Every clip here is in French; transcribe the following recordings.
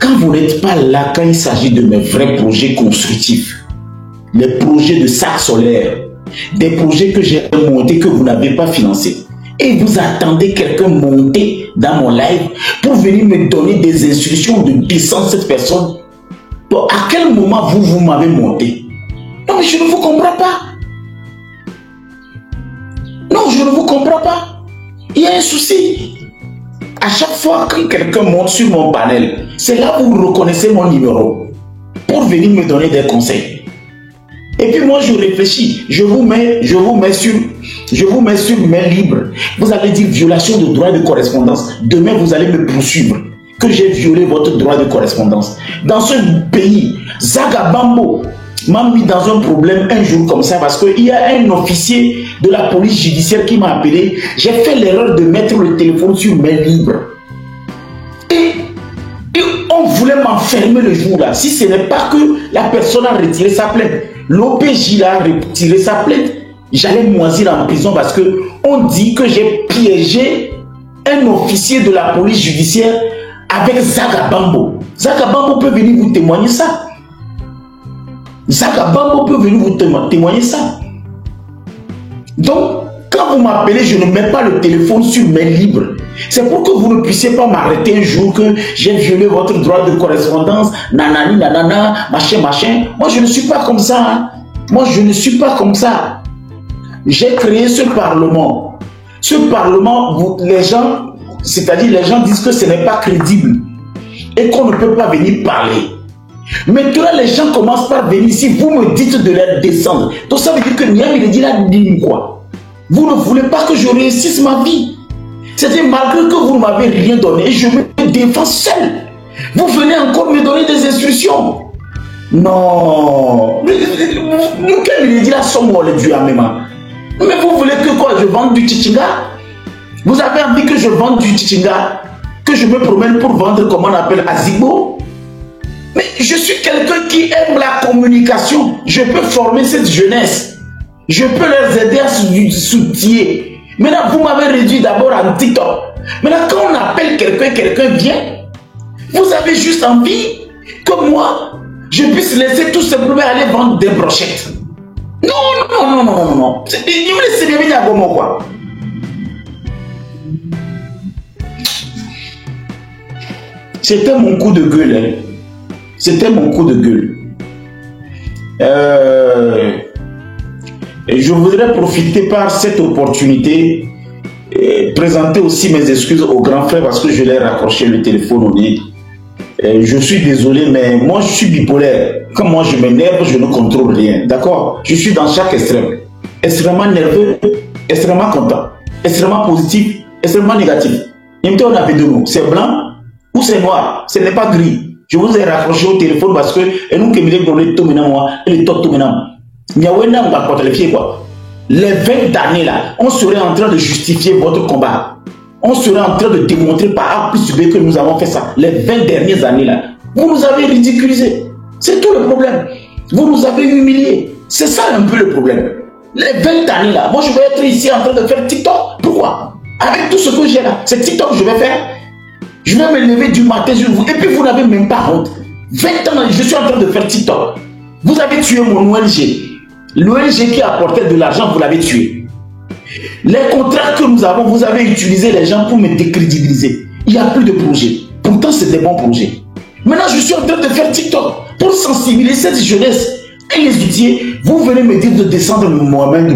Quand vous n'êtes pas là, quand il s'agit de mes vrais projets constructifs, les projets de sac solaire, des projets que j'ai montés que vous n'avez pas financés, et vous attendez quelqu'un monter dans mon live pour venir me donner des instructions de descendre cette personne, bon, à quel moment vous m'avez monté? Non, mais je ne vous comprends pas. Non, je ne vous comprends pas. Il y a un souci. À chaque fois que quelqu'un monte sur mon panel, c'est là où vous reconnaissez mon numéro pour venir me donner des conseils. Et puis moi je réfléchis, je vous mets sur main libre. Vous allez dire violation de droit de correspondance. Demain vous allez me poursuivre que j'ai violé votre droit de correspondance. Dans ce pays, Zagabambo m'a mis dans un problème un jour comme ça parce qu'il y a un officier de la police judiciaire qui m'a appelé. J'ai fait l'erreur de mettre le téléphone sur main libre. Et on voulait m'enfermer le jour-là. Si ce n'est pas que la personne a retiré sa plainte, l'OPJ a retiré sa plainte, j'allais moisir en prison parce que on dit que j'ai piégé un officier de la police judiciaire avec Zagabambo. Zagabambo peut venir vous témoigner ça. Zagabambo peut venir vous témoigner ça. Donc, quand vous m'appelez, je ne mets pas le téléphone sur main libre. C'est pour que vous ne puissiez pas m'arrêter un jour que j'ai violé votre droit de correspondance, nanani, nanana, machin, machin. Moi, je ne suis pas comme ça. Hein. Moi, je ne suis pas comme ça. J'ai créé ce Parlement. Ce Parlement, les gens, c'est-à-dire les gens disent que ce n'est pas crédible et qu'on ne peut pas venir parler. Maintenant, les gens commencent par venir ici, vous me dites de les descendre. Donc ça veut dire que Niam, il dit là, dis quoi? Vous ne voulez pas que je réussisse ma vie. C'est-à-dire, malgré que vous ne m'avez rien donné, je me défends seul. Vous venez encore me donner des instructions. Non. Quel il dit là, sommes-nous le Dieu à même. Mais vous voulez que quoi? Je vende du Tchinga? Vous avez envie que je vende du Tchinga? Que je me promène pour vendre, comment on appelle, Azibo? Mais je suis quelqu'un qui aime la communication. Je peux former cette jeunesse. Je peux les aider à soutenir. Maintenant, vous m'avez réduit d'abord en TikTok. Maintenant, quand on appelle quelqu'un, quelqu'un vient. Vous avez juste envie que moi, je puisse laisser tout simplement aller vendre des brochettes. Non, non, non, non, non, non. Il me laisse bien venir à comment quoi. C'était mon coup de gueule. Hein. C'était mon coup de gueule. Et je voudrais profiter par cette opportunité et présenter aussi mes excuses au grand frère parce que je l'ai raccroché le téléphone au nez. Je suis désolé, mais moi je suis bipolaire. Quand moi je m'énerve, je ne contrôle rien. D'accord? Je suis dans chaque extrême. Extrêmement nerveux, extrêmement content, extrêmement positif, extrêmement négatif. Et maintenant on avait de nous. C'est blanc ou c'est noir. Ce n'est pas gris. Je vous ai raccroché au téléphone parce que et nous qui me donné tout maintenant moi et les top tout maintenant. Les 20 années là, on serait en train de justifier votre combat. On serait en train de démontrer par A plus B que nous avons fait ça. Les 20 dernières années là, vous nous avez ridiculisé. C'est tout le problème. Vous nous avez humiliés. C'est ça un peu le problème. Les 20 années là, moi je vais être ici en train de faire TikTok. Pourquoi? Avec tout ce que j'ai là, c'est TikTok que je vais faire. Je vais me lever du matin sur vous. Et puis vous n'avez même pas honte. 20 ans, je suis en train de faire TikTok. Vous avez tué mon ONG. L'ONG qui apportait de l'argent, vous l'avez tué. Les contrats que nous avons, vous avez utilisé les gens pour me décrédibiliser. Il n'y a plus de projet. Pourtant, c'est des bons projets. Maintenant, je suis en train de faire TikTok pour sensibiliser cette jeunesse et les outils. Vous venez me dire de descendre Mohamed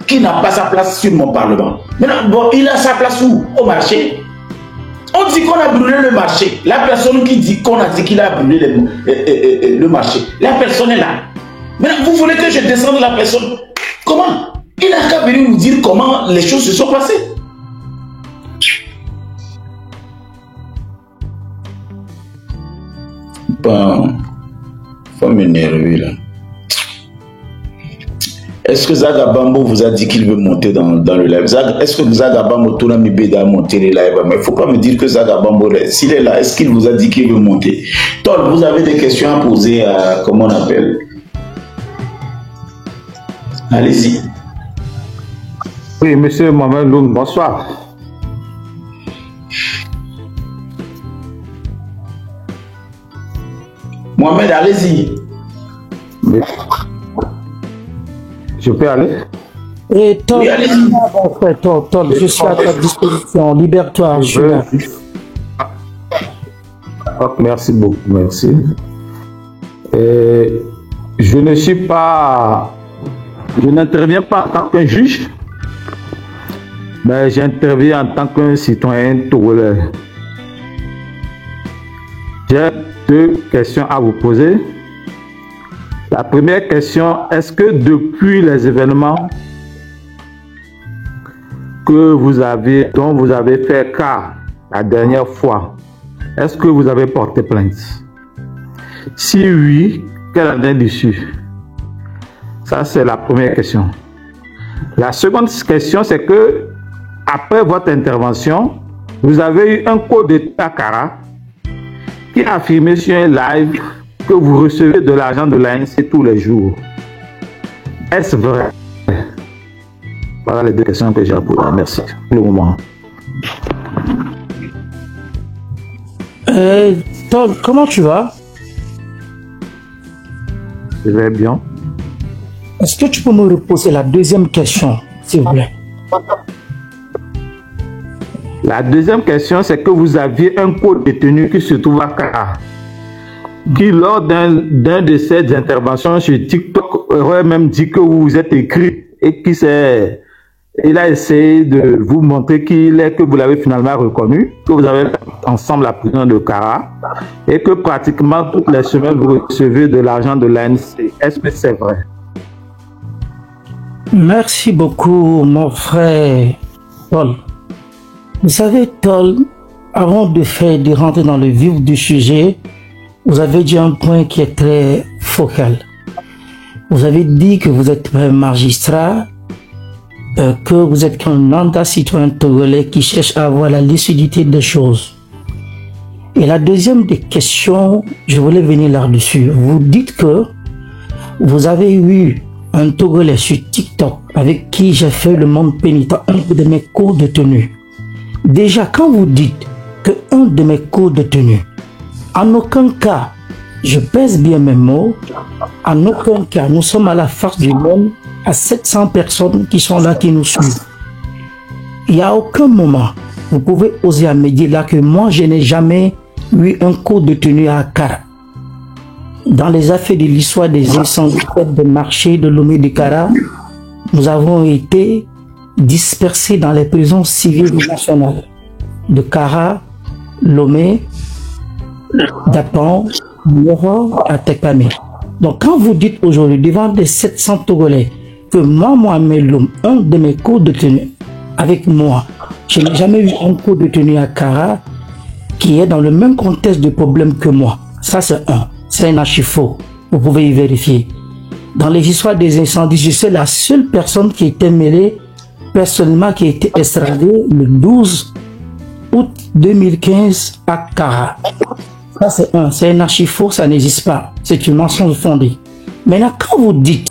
qui n'a pas sa place sur mon parlement. Maintenant, bon, il a sa place où? Au marché. On dit qu'on a brûlé le marché. La personne qui dit qu'on a dit qu'il a brûlé le marché, la personne est là. Maintenant, vous voulez que je descende la personne? Comment? Il n'a qu'à venir nous dire comment les choses se sont passées. Bon, faut m'énerver là. Est-ce que Zagabambo vous a dit qu'il veut monter dans le live? Est-ce que Zagabambo tourne Mibeda a monté les lives? Mais il ne faut pas me dire que Zagabambo, s'il est là, est-ce qu'il vous a dit qu'il veut monter? Tol, vous avez des questions à poser à, comment on appelle? Allez-y. Oui, monsieur Mohamed Loum, bonsoir. Mohamed, allez-y. Mais... Je peux aller? Et Tol, Oui, allez-y. Tol, je suis à ta disposition. Libère-toi, je suis là. Merci beaucoup, merci. Je ne suis pas... Je n'interviens pas en tant qu'un juge, mais j'interviens en tant qu'un citoyen togolais. J'ai deux questions à vous poser. La première question, est-ce que depuis les événements dont vous avez fait cas la dernière fois, est-ce que vous avez porté plainte? Si oui, quelle en est l'issue? Ça, c'est la première question. La seconde question, c'est que après votre intervention, vous avez eu un code de Takara qui a affirmé sur un live que vous recevez de l'argent de l'ANC tous les jours. Est-ce vrai? Voilà les deux questions que j'ai à poser. Merci pour le moment. Tol, comment tu vas? Je vais bien. Est-ce que tu peux me reposer la deuxième question, s'il vous plaît? La deuxième question, c'est que vous aviez un co-détenu qui se trouve à Kara, qui lors d'un de ces interventions sur TikTok aurait même dit que vous vous êtes écrit et il a essayé de vous montrer que vous l'avez finalement reconnu, que vous avez ensemble la prison de Kara et que pratiquement toutes les semaines vous recevez de l'argent de l'ANC. Est-ce que c'est vrai? Merci beaucoup, mon frère Tol. Vous savez, Tol, avant de rentrer dans le vif du sujet, vous avez dit un point qui est très focal. Vous avez dit que vous êtes un magistrat, que vous êtes un lambda citoyen togolais qui cherche à avoir la lucidité des choses. Et la deuxième des questions, je voulais venir là-dessus. Vous dites que vous avez eu un Togolais sur TikTok avec qui j'ai fait le monde pénitent, un de mes co-détenus. Déjà, quand vous dites que un de mes co-détenus, en aucun cas, je pèse bien mes mots, en aucun cas, nous sommes à la face du monde, à 700 personnes qui sont là, qui nous suivent. Il n'y a aucun moment, vous pouvez oser à me dire là que moi, je n'ai jamais eu un co-détenu à Kara. Dans les affaires de l'histoire des incendies de marché de Lomé de Kara, nous avons été dispersés dans les prisons civiles nationales de Kara, Lomé, Dapan, Moro, Atekame. Donc quand vous dites aujourd'hui devant des 700 Togolais que moi, Mohamed Loum, un de mes co-détenus avec moi, je n'ai jamais eu un co-détenu à Kara qui est dans le même contexte de problème que moi. Ça c'est un. C'est un archi faux. Vous pouvez y vérifier. Dans les histoires des incendies, je suis la seule personne qui était mêlée personnellement, qui a été extradée le 12 août 2015 à Kara. Ça c'est un. C'est un archi faux, ça n'existe pas. C'est une mensonge fondée. Maintenant, quand vous dites